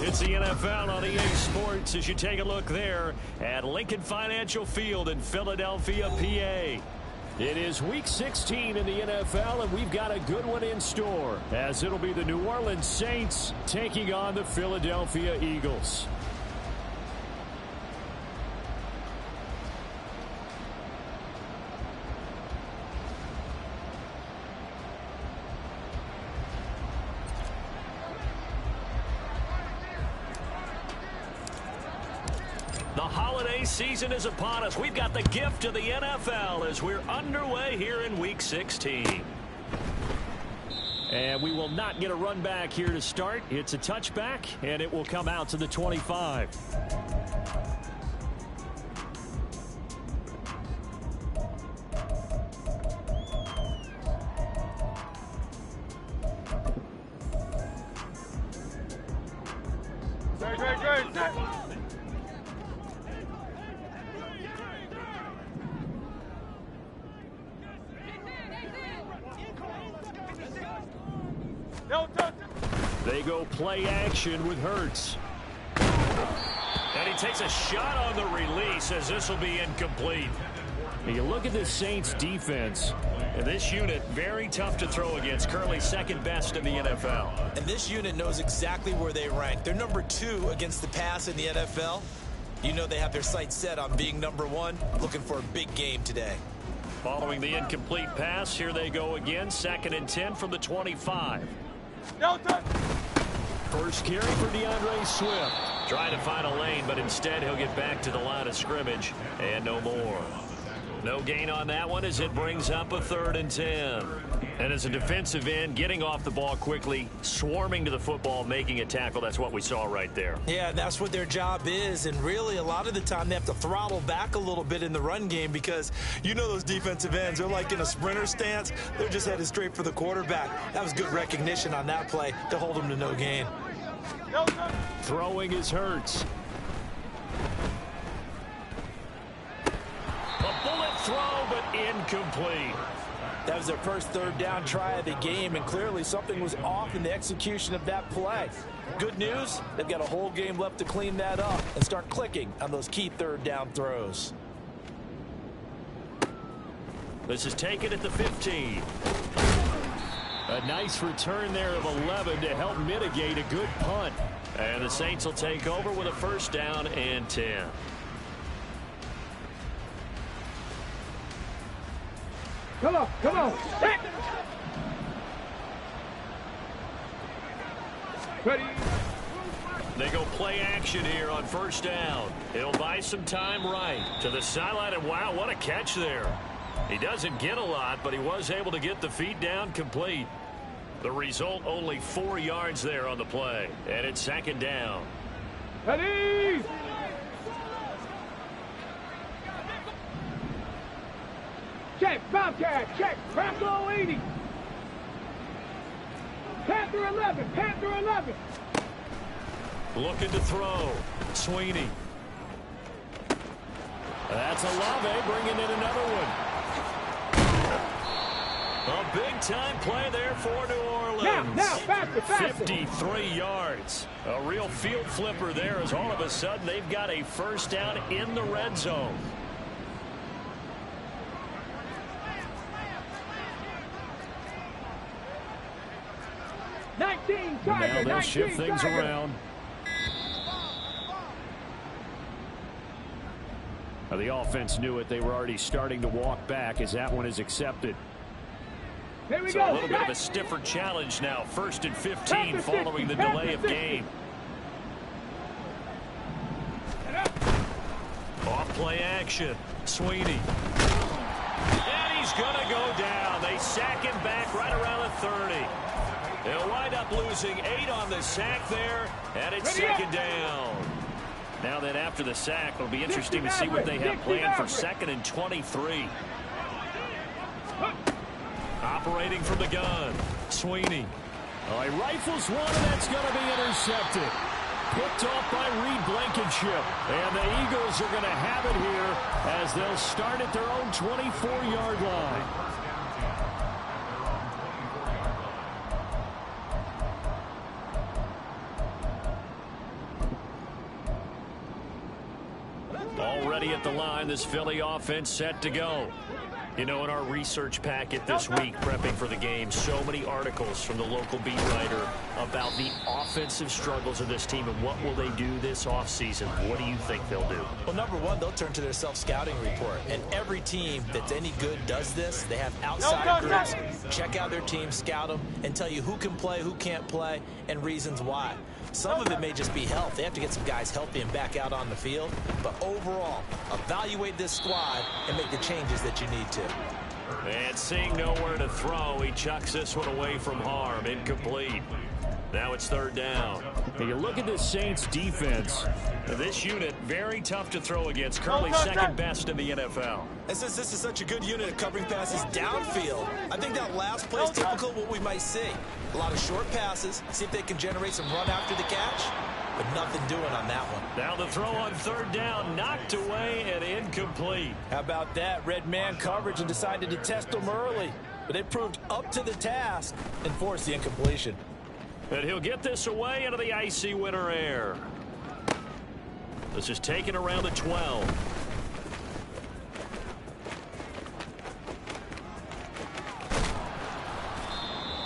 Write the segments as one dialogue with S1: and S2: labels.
S1: It's the NFL on EA Sports as you take a look there at Lincoln Financial Field in Philadelphia, PA. It is Week 16 in the NFL, and we've got a good one in store, as it'll be the New Orleans Saints taking on the Philadelphia Eagles. The holiday season is upon us. We've got the gift of the NFL as we're underway here in Week 16. And we will not get a run back here to start. It's a touchback, and it will come out to the 25. They go play action with Hurts. And he takes a shot on the release as this will be incomplete. And you look at this Saints defense, and this unit very tough to throw against, currently second best in the NFL.
S2: And this unit knows exactly where they rank. They're number 2 against the pass in the NFL. You know they have their sights set on being number 1, looking for a big game today.
S1: Following the incomplete pass, here they go again, 2nd and 10 from the 25. First carry for DeAndre Swift. Trying to find a lane, but instead he'll get back to the line of scrimmage and no more. No gain on that one as it brings up a 3rd and 10. And as a defensive end, getting off the ball quickly, swarming to the football, making a tackle, that's what we saw right there.
S2: Yeah, that's what their job is. And really, a lot of the time, they have to throttle back a little bit in the run game because you know those defensive ends, they're like in a sprinter stance. They're just headed straight for the quarterback. That was good recognition on that play to hold them to no gain.
S1: Throwing is Hurts. A bullet throw, but incomplete.
S2: That was their first 3rd down try of the game, and clearly something was off in the execution of that play. Good news, they've got a whole game left to clean that up and start clicking on those key 3rd down throws.
S1: This is taken at the 15. A nice return there of 11 to help mitigate a good punt. And the Saints will take over with a 1st down and 10.
S3: Come on, come on. Ready.
S1: They go play action here on 1st down. He'll buy some time right to the sideline, and wow, what a catch there. He doesn't get a lot, but he was able to get the feet down complete. The result, only 4 yards there on the play, and it's 2nd down.
S3: Ready. Check, Bobcat, check, Bravo 80. Panther 11, Panther 11.
S1: Looking to throw. Sweeney. That's Olave bringing in another one. A big-time play there for New Orleans.
S3: Now, faster, faster.
S1: 53 yards. A real field flipper there as all of a sudden they've got a 1st down in the red zone. Now they'll shift things around. The offense knew it. They were already starting to walk back as that one is accepted.
S3: Here we
S1: so
S3: go.
S1: A little bit of a stiffer challenge now. 1st and 15 following the delay of game. Off play action. Sweeney. And he's going to go down. They sack him back right around the 30. They'll wind up losing 8 on the sack there, and it's 2nd down. Now then, after the sack, it'll be interesting to see what they have planned for 2nd and 23. Operating from the gun, Sweeney. Oh, he rifles one, and that's going to be intercepted. Picked off by Reed Blankenship. And the Eagles are going to have it here as they'll start at their own 24-yard line. Already at the line, this Philly offense set to go. You know, in our research packet this week, prepping for the game, so many articles from the local beat writer about the offensive struggles of this team and what will they do this offseason. What do you think they'll do?
S2: Well, number one, they'll turn to their self-scouting report. And every team that's any good does this. They have outside groups, check out their team, scout them, and tell you who can play, who can't play, and reasons why. Some of it may just be health. They have to get some guys healthy and back out on the field. But overall, evaluate this squad and make the changes that you need to.
S1: And seeing nowhere to throw, he chucks this one away from harm. Incomplete. Now it's third down. Hey, you look at the Saints defense. This unit, very tough to throw against. Currently second best in the NFL.
S2: And since this is such a good unit of covering passes downfield, I think that last play is typical of what we might see. A lot of short passes, see if they can generate some run after the catch, but nothing doing on that one.
S1: Now the throw on third down, knocked away and incomplete.
S2: How about that? Red man coverage and decided to test them early. But they proved up to the task and forced the incompletion.
S1: And he'll get this away into the icy winter air. This is taken around the 12.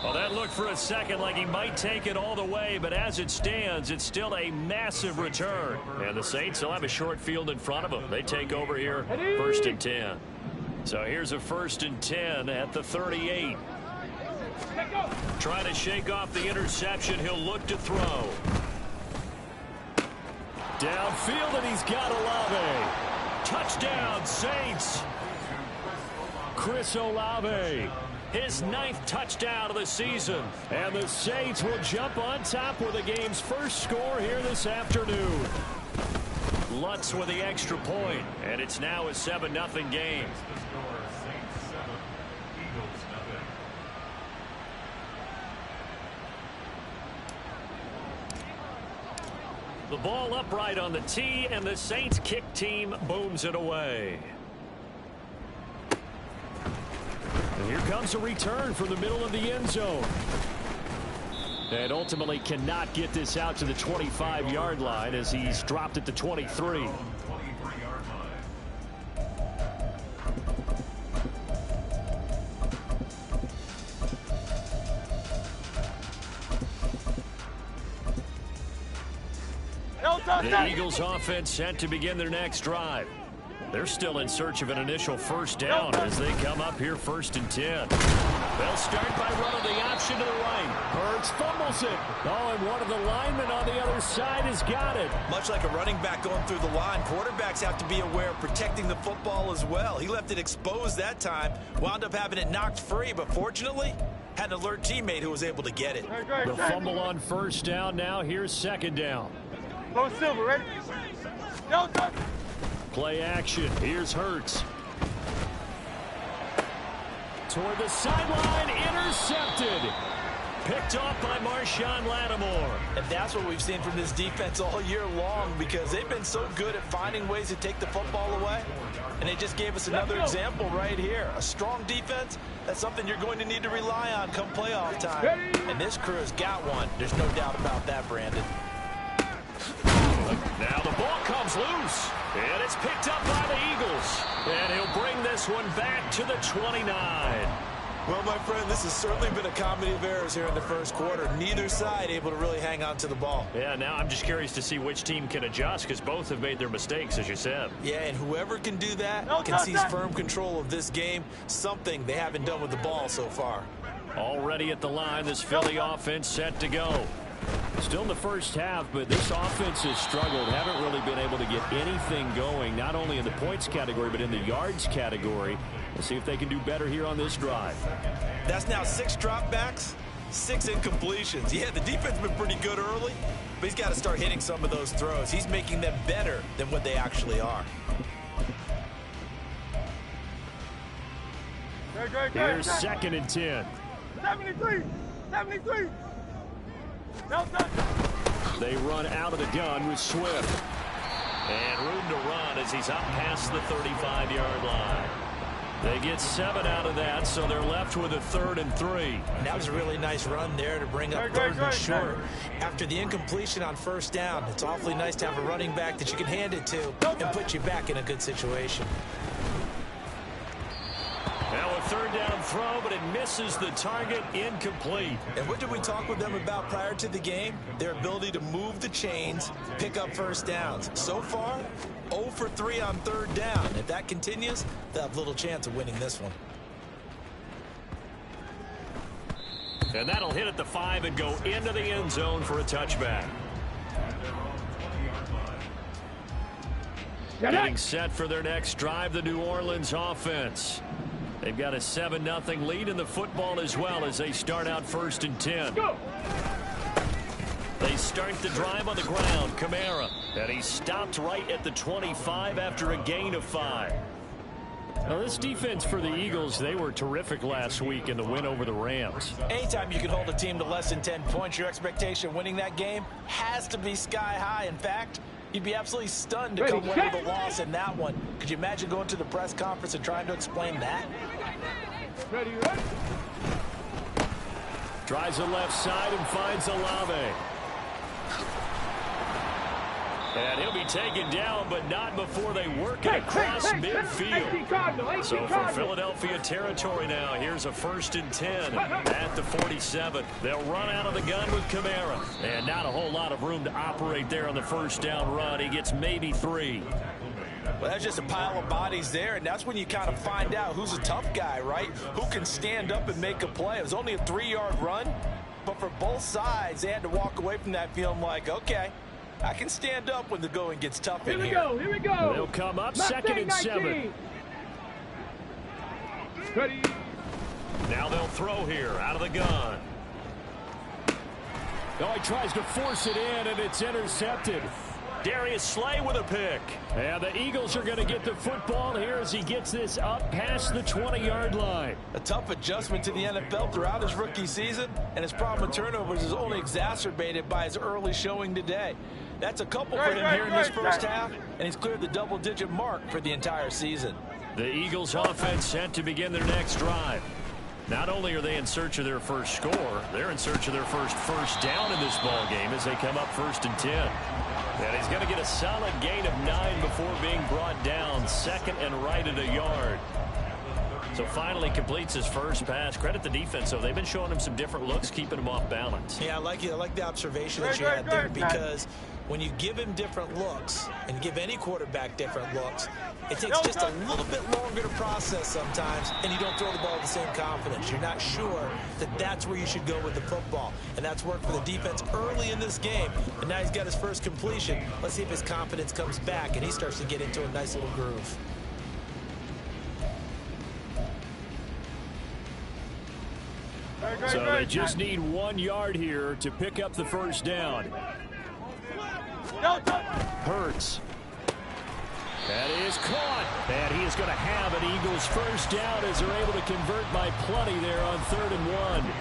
S1: Well, that looked for a second like he might take it all the way, but as it stands, it's still a massive return. And the Saints will have a short field in front of them. They take over here, 1st and 10. So here's a 1st and 10 at the 38. Trying to shake off the interception. He'll look to throw. Downfield, and he's got Olave. Touchdown, Saints. Chris Olave. His 9th touchdown of the season. And the Saints will jump on top with the game's first score here this afternoon. Lutz with the extra point, and it's now a 7-0 game. The ball upright on the tee, and the Saints kick team booms it away. And here comes a return from the middle of the end zone. And ultimately cannot get this out to the 25-yard line as he's dropped at the 23. The Eagles offense set to begin their next drive. They're still in search of an initial first down as they come up here 1st and 10. They'll start by running the option to the right. Hurts fumbles it. Oh, and one of the linemen on the other side has got it.
S2: Much like a running back going through the line, quarterbacks have to be aware of protecting the football as well. He left it exposed that time, wound up having it knocked free, but fortunately, had an alert teammate who was able to get it.
S1: The fumble on first down. Now here's second down.
S3: Go Silver, ready? Go.
S1: Play action. Here's Hurts. Toward the sideline. Intercepted. Picked off by Marshawn Lattimore.
S2: And that's what we've seen from this defense all year long, because they've been so good at finding ways to take the football away. And they just gave us another example right here. A strong defense, that's something you're going to need to rely on come playoff time. And this crew's got one. There's no doubt about that, Brandon.
S1: Now the ball comes loose, and it's picked up by the Eagles. And he'll bring this one back to the 29.
S2: Well, my friend, this has certainly been a comedy of errors here in the first quarter. Neither side able to really hang on to the ball.
S1: Yeah, now I'm just curious to see which team can adjust, because both have made their mistakes, as you said.
S2: Yeah, and whoever can do that can seize firm control of this game, something they haven't done with the ball so far.
S1: Already at the line, this Philly offense set to go. Still in the first half, but this offense has struggled. Haven't really been able to get anything going, not only in the points category, but in the yards category. We'll see if they can do better here on this drive.
S2: That's now 6 dropbacks, 6 incompletions. Yeah, the defense has been pretty good early, but he's got to start hitting some of those throws. He's making them better than what they actually are.
S1: Here's 2nd and 10.
S3: 73.
S1: They run out of the gun with Swift. And room to run as he's up past the 35-yard line. They get 7 out of that, so they're left with a 3rd and 3.
S2: And that was a really nice run there to bring up 3rd and short. After the incompletion on 1st down, it's awfully nice to have a running back that you can hand it to and put you back in a good situation.
S1: Now a 3rd down throw, but it misses the target, incomplete.
S2: And what did we talk with them about prior to the game? Their ability to move the chains, pick up 1st downs. So far, 0 for 3 on 3rd down. If that continues, they'll have little chance of winning this one.
S1: And that'll hit at the 5 and go into the end zone for a touchback. Getting set for their next drive, the New Orleans offense. They've got a 7-0 lead in the football as well as they start out 1st and 10. Go. They start the drive on the ground. Kamara. And he stopped right at the 25 after a gain of 5. Now, this defense for the Eagles, they were terrific last week in the win over the Rams.
S2: Anytime you can hold a team to less than 10 points, your expectation winning that game has to be sky high. In fact, you'd be absolutely stunned to come away with a loss in that one. Could you imagine going to the press conference and trying to explain that?
S3: Ready.
S1: Drives the left side and finds Olave. And he'll be taken down, but not before they work it across midfield. So for Philadelphia territory now, here's a 1st and 10 at the 47. They'll run out of the gun with Kamara. And not a whole lot of room to operate there on the 1st down run. He gets maybe 3.
S2: Well, that's just a pile of bodies there, and that's when you kind of find out who's a tough guy, right? Who can stand up and make a play. It was only a 3-yard run, but for both sides, they had to walk away from that feeling like, okay, I can stand up when the going gets tough in here.
S3: Here we go.
S1: They'll come up 2nd and 7.
S3: Ready.
S1: Now they'll throw here out of the gun. Oh, he tries to force it in, and it's intercepted. Darius Slay with a pick. And the Eagles are going to get the football here as he gets this up past the 20-yard line.
S2: A tough adjustment to the NFL throughout his rookie season, and his problem with turnovers is only exacerbated by his early showing today. That's a couple for him here in this 1st half, and he's cleared the double-digit mark for the entire season.
S1: The Eagles offense set to begin their next drive. Not only are they in search of their first score, they're in search of their first down in this ball game as they come up 1st and 10. And he's going to get a solid gain of 9 before being brought down. 2nd and right at a yard. So finally completes his first pass. Credit the defense, though. They've been showing him some different looks, keeping him off balance.
S2: Yeah, I like the observation that you had there, because when you give him different looks and give any quarterback different looks, it takes just a little bit longer to process sometimes, and you don't throw the ball with the same confidence. You're not sure that that's where you should go with the football, and that's worked for the defense early in this game, and now he's got his first completion. Let's see if his confidence comes back and he starts to get into a nice little groove.
S1: So they just need 1 yard here to pick up the 1st down. Hurts. That is caught. And he is going to have an Eagles 1st down as they're able to convert by plenty there on 3rd and 1.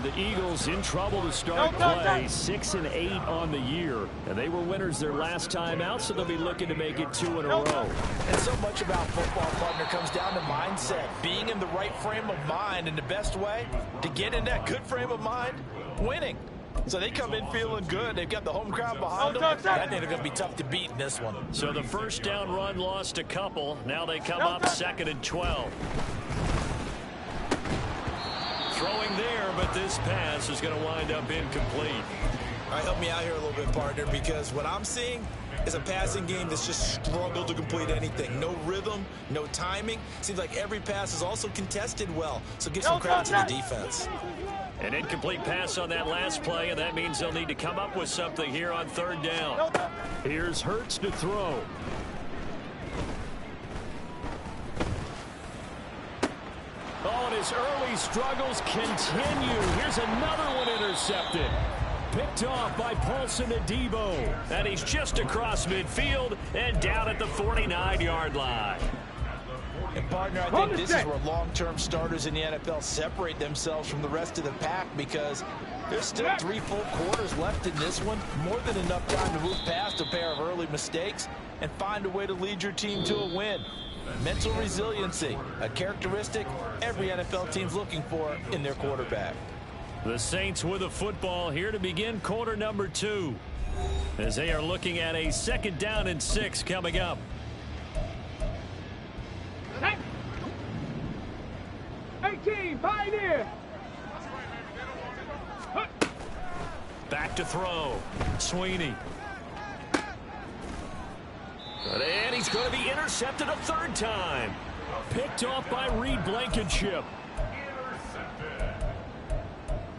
S1: The Eagles in trouble to start play, 6 and 8 on the year. And they were winners their last time out, so they'll be looking to make it 2 in a row.
S2: And so much about football, partner, comes down to mindset. Being in the right frame of mind, and the best way to get in that good frame of mind, winning. So they come in feeling good. They've got the home crowd behind them. I think they're going to be tough to beat in this one.
S1: So the 1st down run lost a couple. Now they come up 2nd and 12. Throwing there, but this pass is going to wind up incomplete.
S2: All right, help me out here a little bit, partner, because what I'm seeing is a passing game that's just struggled to complete anything. No rhythm, no timing. Seems like every pass is also contested well, so give some credit to the defense.
S1: An incomplete pass on that last play, and that means they'll need to come up with something here on 3rd down. Here's Hurts to throw. Oh, and his early struggles continue. Here's another one intercepted. Picked off by Paulson Adebo. And he's just across midfield and down at the 49-yard line.
S2: And, partner, I think this is where long-term starters in the NFL separate themselves from the rest of the pack, because there's still 3 full quarters left in this one. More than enough time to move past a pair of early mistakes and find a way to lead your team to a win. Mental resiliency, a characteristic every NFL team's looking for in their quarterback.
S1: The Saints with a football here to begin quarter number 2, as they are looking at a 2nd down and 6 coming up.
S3: 18, Pioneer.
S1: Back to throw. Sweeney. And he's going to be intercepted a 3rd time. Picked off by Reed Blankenship.
S4: Intercepted.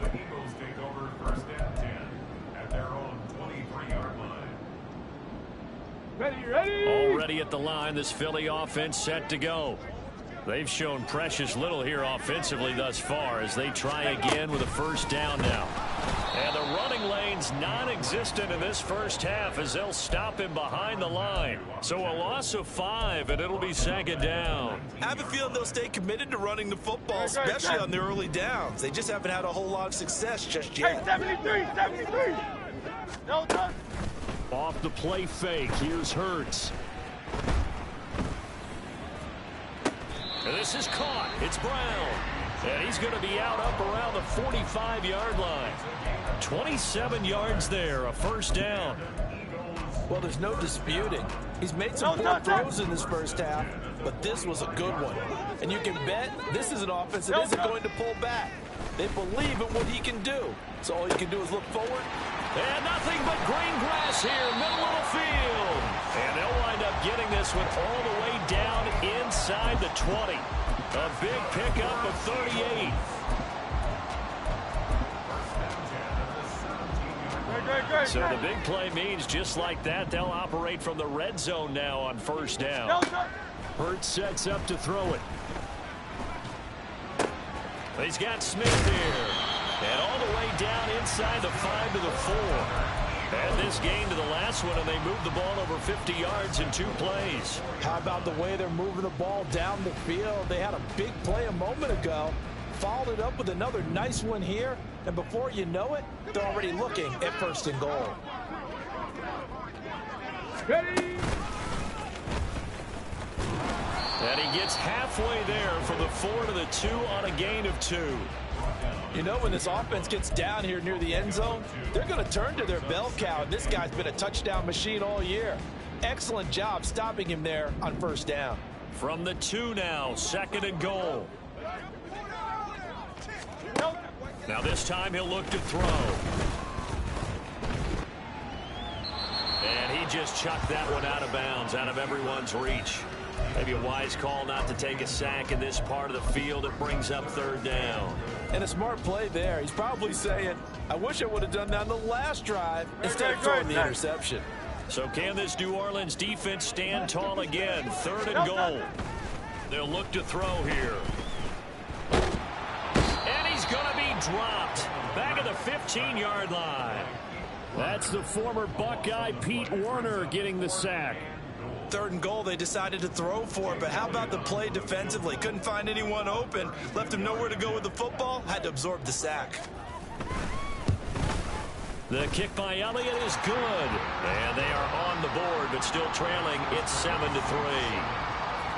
S4: The Eagles take over 1st and 10 at their own 23-yard line.
S3: Ready.
S1: Already at the line, this Philly offense set to go. They've shown precious little here offensively thus far as they try again with a 1st down now. And the running lane's non-existent in this 1st half as they'll stop him behind the line. So a loss of 5, and it'll be 2nd down.
S2: I have a feeling they'll stay committed to running the football, especially on their early downs. They just haven't had a whole lot of success just yet.
S3: 73. No touch.
S1: Off the play fake, here's Hurts. And this is caught. It's Brown. And he's going to be out up around the 45-yard line. 27 yards there, a 1st down.
S2: Well, there's no disputing. He's made some poor throws in this 1st half, but this was a good one. And you can bet this is an offense that isn't going to pull back. They believe in what he can do. So all you can do is look forward.
S1: And nothing but green grass here, middle of the field. And they'll wind up getting this one all the way down inside the 20. A big pickup of 38. So the big play means just like that, they'll operate from the red zone now on 1st down. Hurts sets up to throw it. He's got Smith here. And all the way down inside the 5 to the 4. And this gain to the last one, and they moved the ball over 50 yards in 2 plays.
S2: How about the way they're moving the ball down the field? They had a big play a moment ago, followed it up with another nice one here, and before you know it, they're already looking at 1st and goal.
S3: Ready.
S1: And he gets halfway there from the 4 to the 2 on a gain of 2.
S2: You know, when this offense gets down here near the end zone, they're going to turn to their bell cow, and this guy's been a touchdown machine all year. Excellent job stopping him there on 1st down.
S1: From the 2 now, 2nd and goal. Now this time he'll look to throw. And he just chucked that one out of bounds, out of everyone's reach. Maybe a wise call not to take a sack in this part of the field. It brings up 3rd down.
S2: And a smart play there. He's probably saying, I wish I would have done that on the last drive instead of throwing the interception.
S1: So can this New Orleans defense stand tall again? 3rd and goal. They'll look to throw here. And he's going to be dropped back at the 15-yard line. That's the former Buckeye Pete Werner getting the sack.
S2: 3rd and goal, they decided to throw for it, but how about the play defensively? Couldn't find anyone open, left him nowhere to go with the football, had to absorb the sack.
S1: The kick by Elliott is good, and they are on the board, but still trailing. It's 7-3.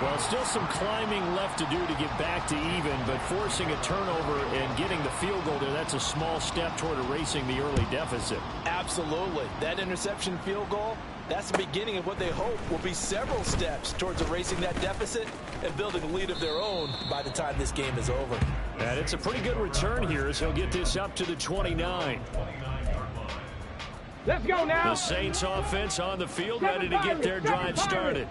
S1: Well, still some climbing left to do to get back to even, but forcing a turnover and getting the field goal there, that's a small step toward erasing the early deficit.
S2: Absolutely. That interception field goal, that's the beginning of what they hope will be several steps towards erasing that deficit and building a lead of their own by the time this game is over.
S1: And it's a pretty good return here as he'll get this up to the 29.
S3: Let's go now.
S1: The Saints offense on the field, ready to get their drive started.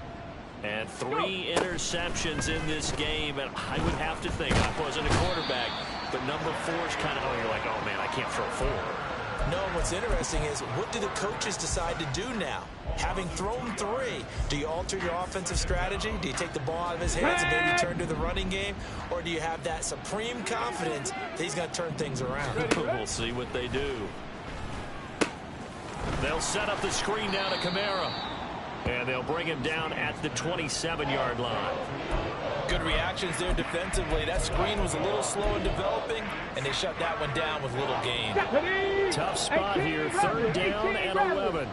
S1: And 3 interceptions in this game, and I would have to think, I wasn't a quarterback, but number 4 is kind of, you're like, oh man, I can't throw 4.
S2: No, what's interesting is, what do the coaches decide to do now? Having thrown 3, do you alter your offensive strategy? Do you take the ball out of his hands and maybe turn to the running game? Or do you have that supreme confidence that he's going to turn things around?
S1: We'll see what they do. They'll set up the screen now to Kamara. And they'll bring him down at the 27-yard line.
S2: Good reactions there defensively. That screen was a little slow in developing, and they shut that one down with little gain.
S1: Tough spot here, 3rd down and 11.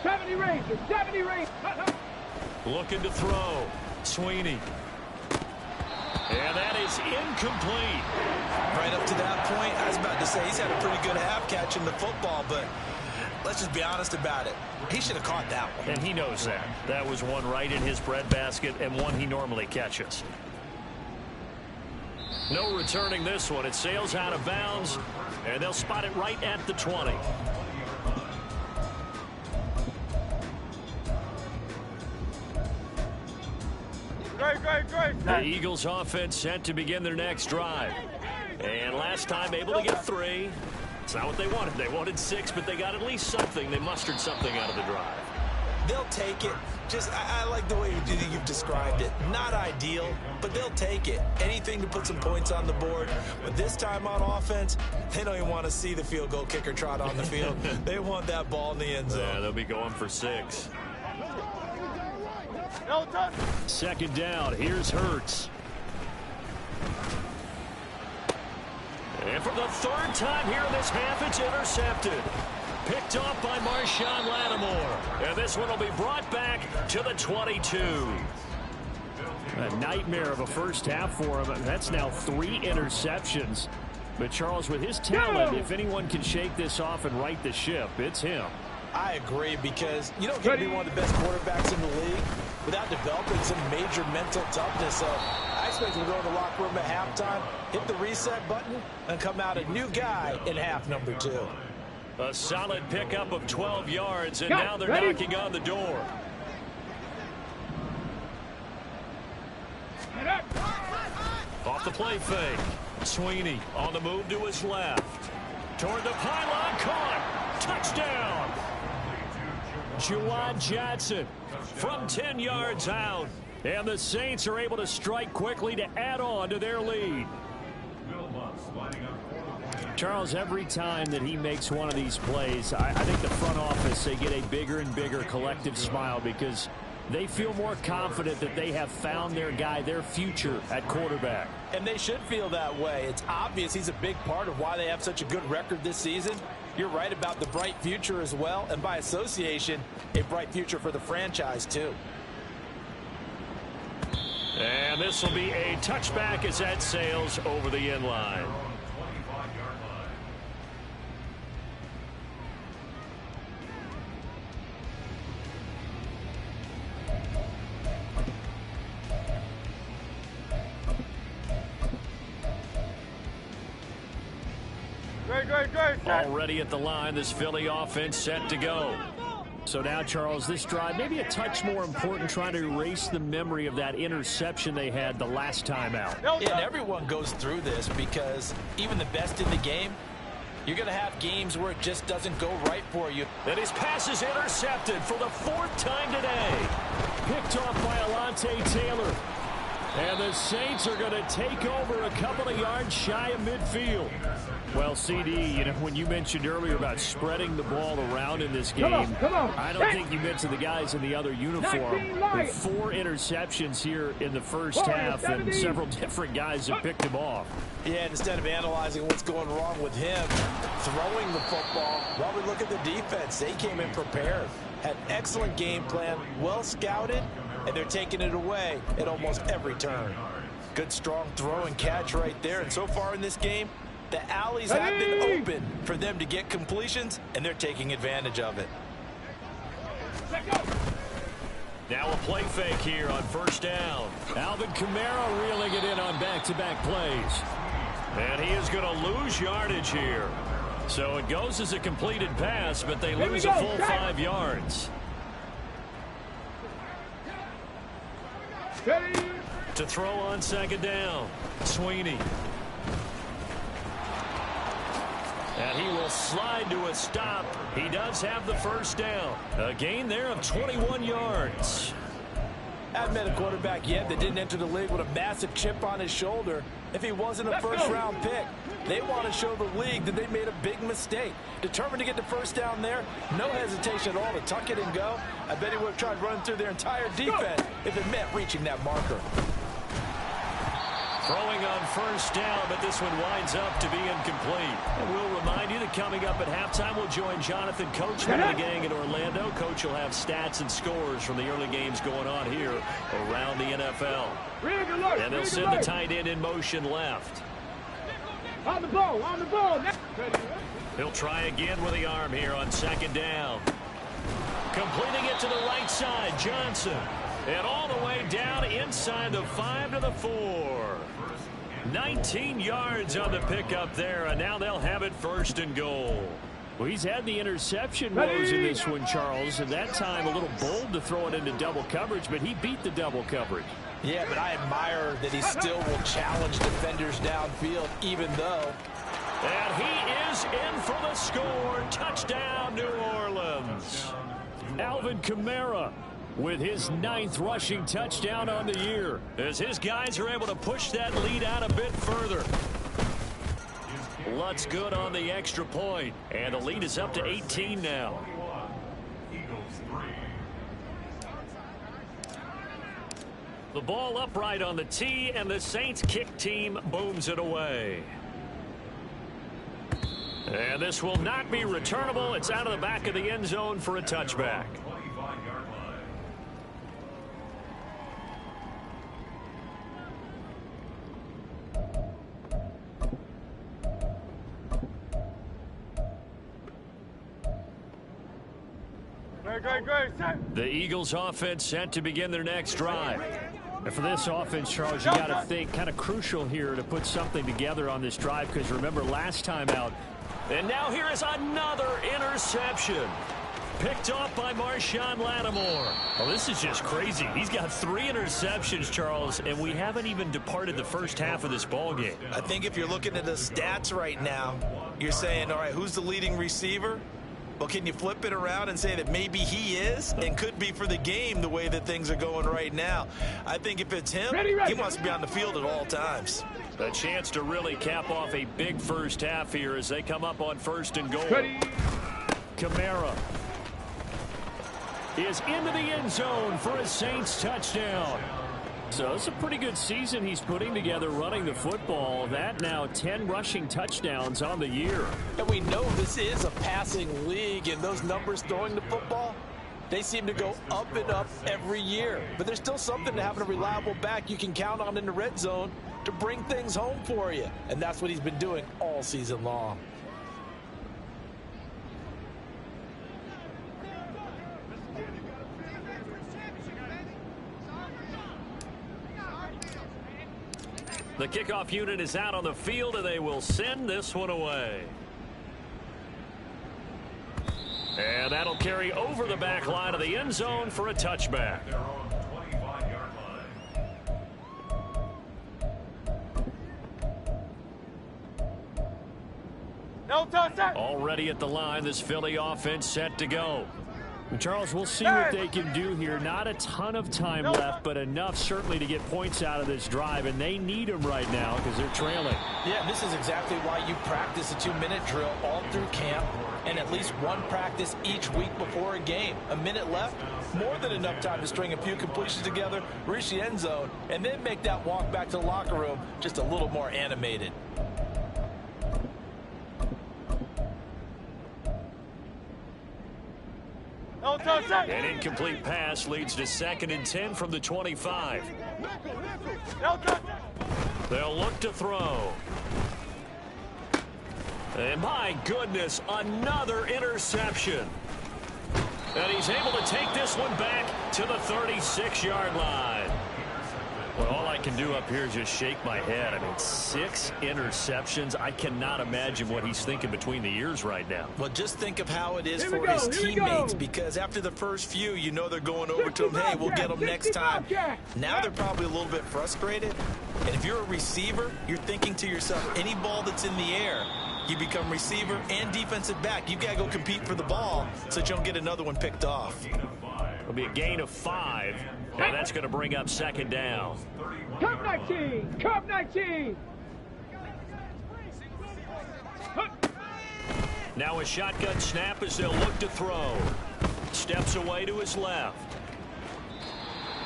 S3: 70 Rangers, 70 Rangers.
S1: Looking to throw. Sweeney. And that is incomplete.
S2: Right up to that point, I was about to say he's had a pretty good half catching the football, but let's just be honest about it. He should have caught that one.
S1: And he knows that. That was one right in his breadbasket and one he normally catches. No returning this one. It sails out of bounds, and they'll spot it right at the 20.
S3: Great.
S1: The Eagles offense set to begin their next drive. And last time able to get 3. It's not what they wanted. They wanted 6, but they got at least something. They mustered something out of the drive.
S2: They'll take it. I like the way you've described it. Not ideal, but they'll take it. Anything to put some points on the board. But this time on offense, they don't even want to see the field goal kicker trot on the field. They want that ball in the end zone.
S1: Yeah, they'll be going for 6. Second down. Here's Hurts. And for the 3rd time here in this half, it's intercepted. Picked off by Marshawn Lattimore. And this one will be brought back to the 22.
S5: A nightmare of a first half for him. That's now 3 interceptions. But Charles, with his talent, if anyone can shake this off and right the ship, it's him.
S2: I agree, because you don't get to be one of the best quarterbacks in the league without developing some major mental toughness. So I expect him to go in the locker room at halftime, hit the reset button, and come out a new guy in half number 2.
S1: A solid pickup of 12 yards, and now they're knocking on the door. Off the play fake. Sweeney on the move to his left. Toward the pylon, caught. Touchdown. Juwan Johnson from 10 yards out. And the Saints are able to strike quickly to add on to their lead.
S5: Charles, every time that he makes one of these plays, I think the front office, they get a bigger and bigger collective smile because they feel more confident that they have found their guy, their future at quarterback.
S2: And they should feel that way. It's obvious he's a big part of why they have such a good record this season. You're right about the bright future as well, and by association, a bright future for the franchise too.
S1: And this will be a touchback as that sails over the end line.
S3: Great.
S1: Already at the line, this Philly offense set to go.
S5: So now, Charles, this drive maybe a touch more important, trying to erase the memory of that interception they had the last time out.
S2: And everyone goes through this because even the best in the game, you're going to have games where it just doesn't go right for you.
S1: And his pass is intercepted for the 4th time today.
S5: Picked off by Alontae Taylor. And the Saints are going to take over a couple of yards shy of midfield. Well, CD, you know, when you mentioned earlier about spreading the ball around in this game, I don't think you mentioned the guys in the other uniform. With 4 interceptions here in the first half, and several different guys have picked him off.
S2: Yeah, and instead of analyzing what's going wrong with him throwing the football, well, we look at the defense. They came in prepared, had excellent game plan, well scouted, and they're taking it away at almost every turn. Good, strong throw and catch right there. And so far in this game, the alleys have been open for them to get completions, and they're taking advantage of it.
S1: Now a play fake here on 1st down.
S5: Alvin Kamara reeling it in on back-to-back plays.
S1: And he is going to lose yardage here. So it goes as a completed pass, but they lose a full 5 yards. To throw on 2nd down, Sweeney. And he will slide to a stop. He does have the 1st down. A gain there of 21 yards.
S2: I've met a quarterback yet that didn't enter the league with a massive chip on his shoulder. If he wasn't a first-round pick, they want to show the league that they made a big mistake. Determined to get the 1st down there, no hesitation at all to tuck it and go. I bet he would have tried running through their entire defense if it meant reaching that marker.
S1: Throwing on first down, but this one winds up to be incomplete. And we'll remind you that coming up at halftime, we'll join Jonathan Coachman and the gang in Orlando. Coach will have stats and scores from the early games going on here around the NFL. And they'll send the tight end in motion left.
S3: On the ball, on the ball.
S1: He'll try again with the arm here on second down. Completing it to the right side, Johnson. And all the way down inside the 5 to the 4. 19 yards on the pickup there, and now they'll have it first and goal.
S5: Well, he's had the interception woes in this one, Charles, and that time a little bold to throw it into double coverage, but he beat the double coverage.
S2: Yeah, but I admire that he still will challenge defenders downfield, even though.
S1: And he is in for the score. Touchdown, New Orleans.
S5: Alvin Kamara with his 9th rushing touchdown on the year,
S1: as his guys are able to push that lead out a bit further. Lutz good on the extra point, and the lead is up to 18 now. The ball upright on the tee, and the Saints kick team booms it away. And this will not be returnable. It's out of the back of the end zone for a touchback. The Eagles offense set to begin their next drive.
S5: And for this offense, Charles, you got to think kind of crucial here to put something together on this drive, because remember last time out.
S1: And now here is another interception. Picked off by Marshawn Lattimore.
S5: Oh, this is just crazy. He's got 3 interceptions, Charles, and we haven't even departed the first half of this ball game.
S2: I think if you're looking at the stats right now, you're saying, all right, who's the leading receiver? Well, can you flip it around and say that maybe he is and could be for the game the way that things are going right now? I think if it's him, he wants to be on the field at all times.
S1: A chance to really cap off a big first half here as they come up on first and goal.
S5: Kamara is into the end zone for a Saints touchdown. So it's a pretty good season he's putting together running the football. That now 10 rushing touchdowns on the year.
S2: And we know this is a passing league, and those numbers throwing the football, they seem to go up and up every year. But there's still something to having a reliable back you can count on in the red zone to bring things home for you. And that's what he's been doing all season long.
S1: The kickoff unit is out on the field, and they will send this one away. And that'll carry over the back line of the end zone for a touchback. Already at the line, this Philly offense set to go.
S5: And Charles, we'll see what they can do here. Not a ton of time left, but enough certainly to get points out of this drive, and they need them right now because they're trailing.
S2: Yeah, this is exactly why you practice a 2-minute drill all through camp and at least one practice each week before a game. A minute left, more than enough time to string a few completions together, reach the end zone, and then make that walk back to the locker room just a little more animated.
S1: An incomplete pass leads to 2nd and 10 from the 25. They'll look to throw. And my goodness, another interception. And he's able to take this one back to the 36-yard line. Well, all I can do up here is just shake my head. I mean, 6 interceptions. I cannot imagine what he's thinking between the ears right now.
S2: Well, just think of how it is for his teammates, because after the first few, you know they're going over to him, hey, we'll get them next time. Now they're probably a little bit frustrated. And if you're a receiver, you're thinking to yourself, any ball that's in the air, you become receiver and defensive back. You've got to go compete for the ball so that you don't get another one picked off.
S1: It'll be a gain of 5. And that's going to bring up 2nd down.
S3: Cup 19! Cup 19!
S1: Now a shotgun snap as they'll look to throw. Steps away to his left.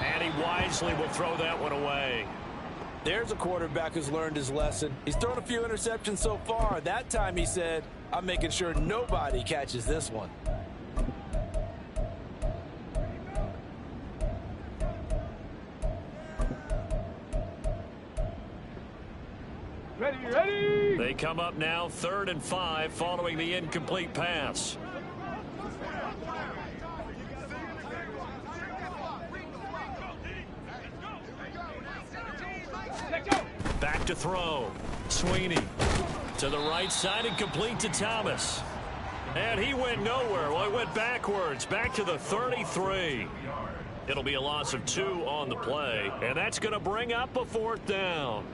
S1: And he wisely will throw that one away.
S2: There's a quarterback who's learned his lesson. He's thrown a few interceptions so far. That time he said, I'm making sure nobody catches this one.
S3: Ready.
S5: They come up now 3rd and 5 following the incomplete pass. Back to throw. Sweeney to the right side and complete to Thomas. And he went nowhere. Well, he went backwards, back to the 33. It'll be a loss of 2 on the play, and that's going to bring up a 4th down.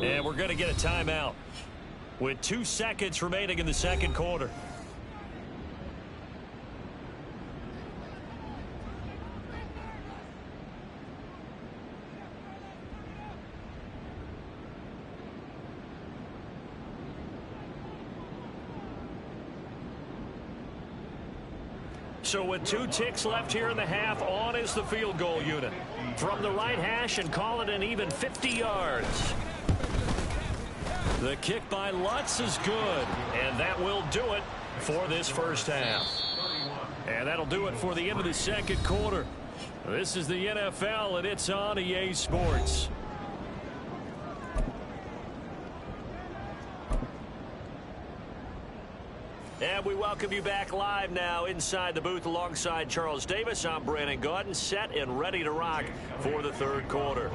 S5: And we're going to get a timeout with 2 seconds remaining in the second quarter. So with 2 ticks left here in the half, on is the field goal unit. From the right hash and call it an even 50 yards. The kick by Lutz is good, and that will do it for this first half. And that'll do it for the end of the second quarter. This is the NFL, and it's on EA Sports. And we welcome you back live now inside the booth alongside Charles Davis. I'm Brandon Gaudin, set and ready to rock for the third quarter.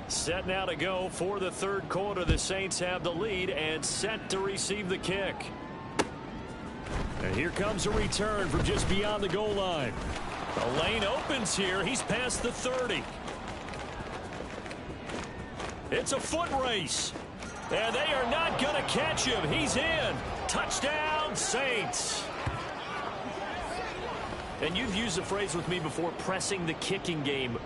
S5: Set now to go for the third quarter. The Saints have the lead and set to receive the kick. And here comes a return from just beyond the goal line. The lane opens here. He's past the 30. It's a foot race. And they are not going to catch him. He's in. Touchdown, Saints. And you've used the phrase with me before, pressing the kicking game.